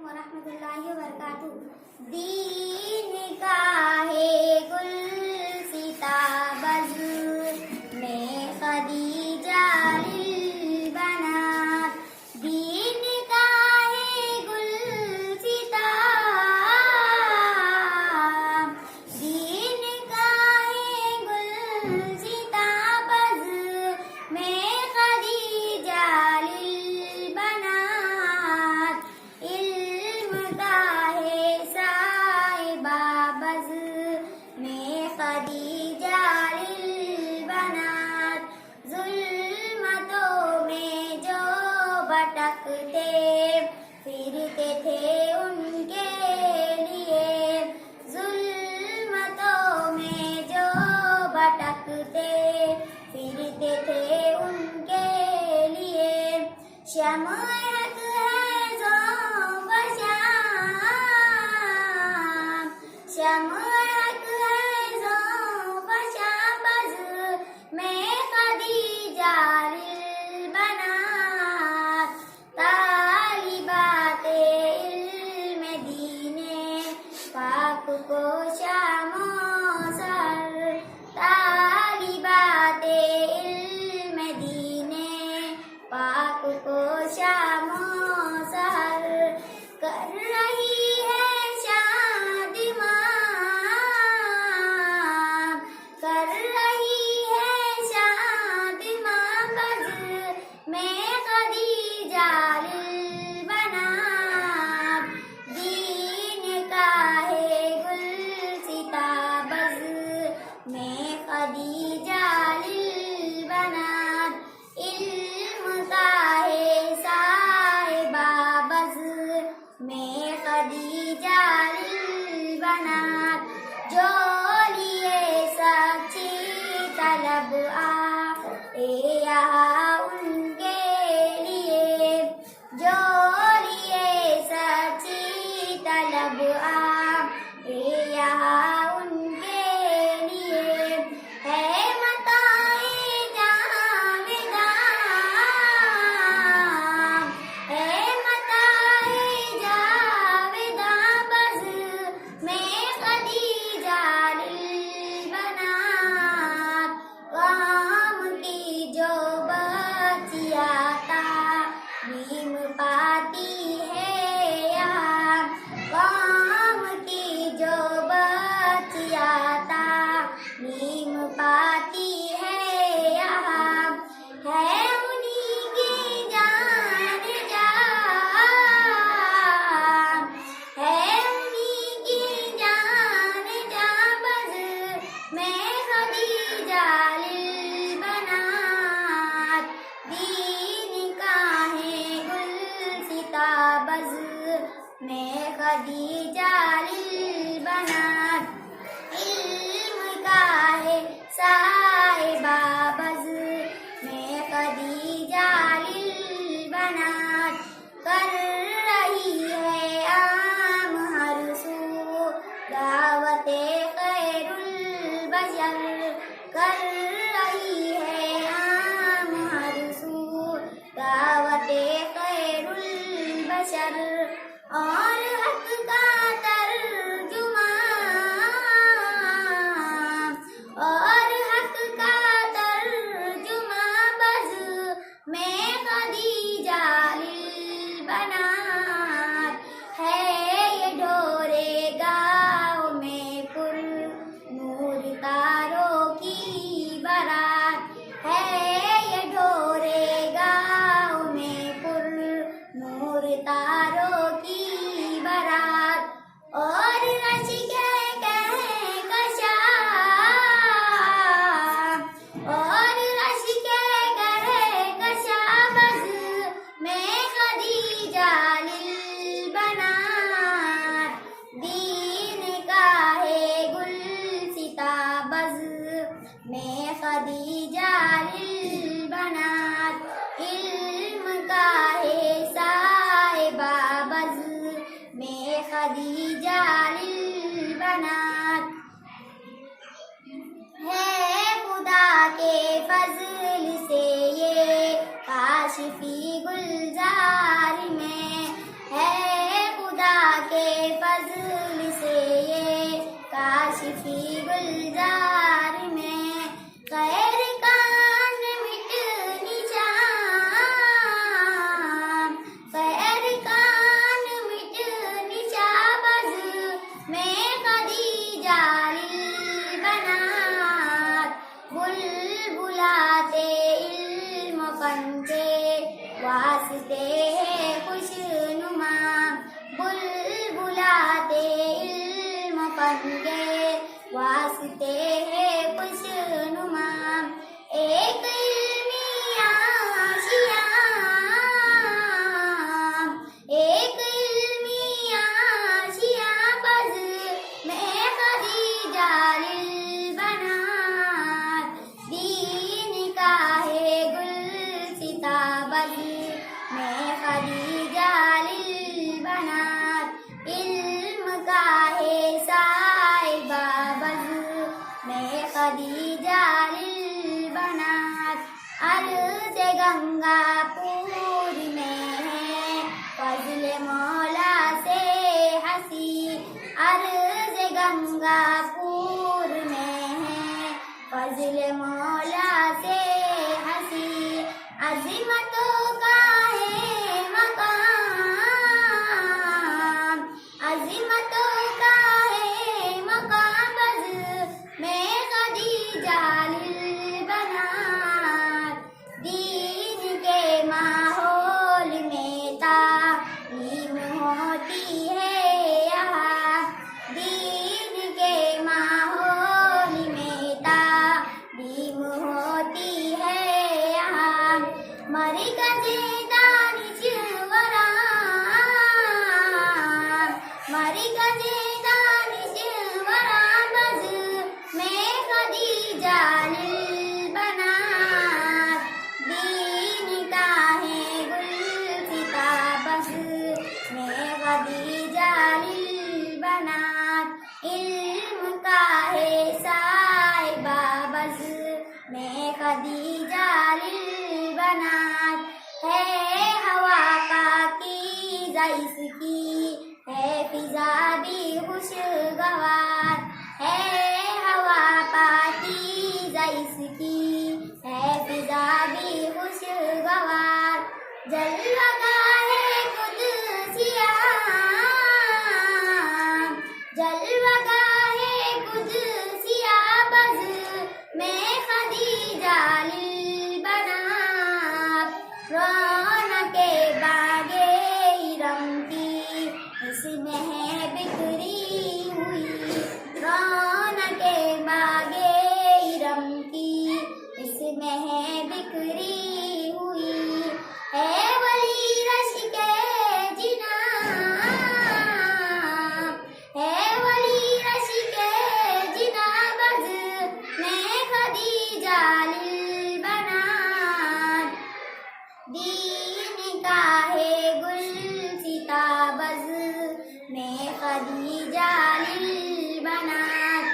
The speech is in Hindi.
वरहमतुल्लाहि वबरकातुहू। दीन का है गुलसिता बज़ में खदीजा लिल बनात। दीन का है गुलसिता, दीन का है गुलसिता बज़ में खदीजा लिल बनात। इल्म का है साहिबा बज़ में खदीजा लिल बनात। ज़ुल्मतों में जो भटकते फिरते थे उनके लिए, ज़ुल्मतों में जो भटकते फिरते थे उनके लिए। शम्अ हक है ज़ों बशाम, शम्अ हक है ज़ों बशाम बज़ में खदीजा लिल बनात। तालिबाते इल्म दीने पाक को शामो सर, तालिबाते इल्म दीने पाक को शामो सर कर रही है शादिमां, कर रही है शादिमां बज़ में खदीजा लिल बनात। दीन का है गुलसिता बज़ में खदीजा लिल बनात। इल्म का है साहिबा बज़ में खदीजा लिल बनात। जो लिए सच्ची तलब यहाँ उनके लिए, जो लिए सच्ची तलब यहाँ उनके लिए। है मताए जावेदा, है मताए जावेदा बज़ में खदीजा लिल बनात। काम की जो बच्चियाँ तालीम पाती है यहाँ, काम की जो बच्चियाँ तालीम पाती है यहाँ। है उन्हीं की जान जान, है उन्हीं की जान जान बज़ में खदीजा लिल बनात। दीन का है गुलसिता बज़ में खदीजा लिल बनात। इल्म का है साहिबा बज़ में खदीजा लिल बनात। कर रही है आम हर सू दावते खैरुल बशर, कर रही है आम हर सू दावते खैरुल बशर। और हक का तर्जुमा, और हक का तर्जुमा बज़ में खदीजा लिल बनात। है ये ढोरे गाँव में पुर नूर तारों की बारात, है ये ढोरे गाँव में पुर नूर तारों की बारात। और रशिके कहकशा, और रशिके कहकशा बज़ में खदीजा लिल बनात। दीन का है गुलसिता बज़ में खदीजा लिल बनात। इल्म का है साहिबा बज़ उगते हैं खुशनुमा। एक इल्मी आशिया, एक इल्मी आशिया बज़ में खदीजा लिल बनात। दीन का है गुलसिता बज़ में खदीजा लिल बनात। इल्म का है साहिबा बज़ में खदीजा लिल बनात। अर्ज़ गंगा पूरी में है फज़्ल मौला से हसी। अर्ज़ गंगा पूर में है फज़्ल मौला से हसी। अज़ीमतों का है मकाम, अज़ीमतों का है मकाम बज़ में खदीजा लिल बनात। दीन के माहौल में तालीम होती है यहाँ। दीन के माहौल में तालीम होती है यहाँ। मरकज़े दानिशवरा, मरकज़े दानिशवरा बज़ में खदीजा लिल बनात। दीन का है गुलसिता बज़ में खदीजा लिल बनात। इल्म का है साहिबा बज़ में खदीजा लिल बनात। है हवा पाकीज़ा इसकी, है फिज़ा भी खुशगवार। है हवा पाकीज़ा इसकी, है फिज़ा भी खुशगवार। जलवगाह है कुदसिया, जलवगाह है कुदसिया बज़ में खदीजा लिल बनात। रौनके बागे इरम की इसमें है बिखरी हुई। रौनके बागे इरम की इसमें है बिखरी हुई। है वली रश्के जिना, है वली रश्के जिना बज़ में खदीजा लिल बनात। दीन का है गुलसिता बज़ में खदीजा लिल बनात।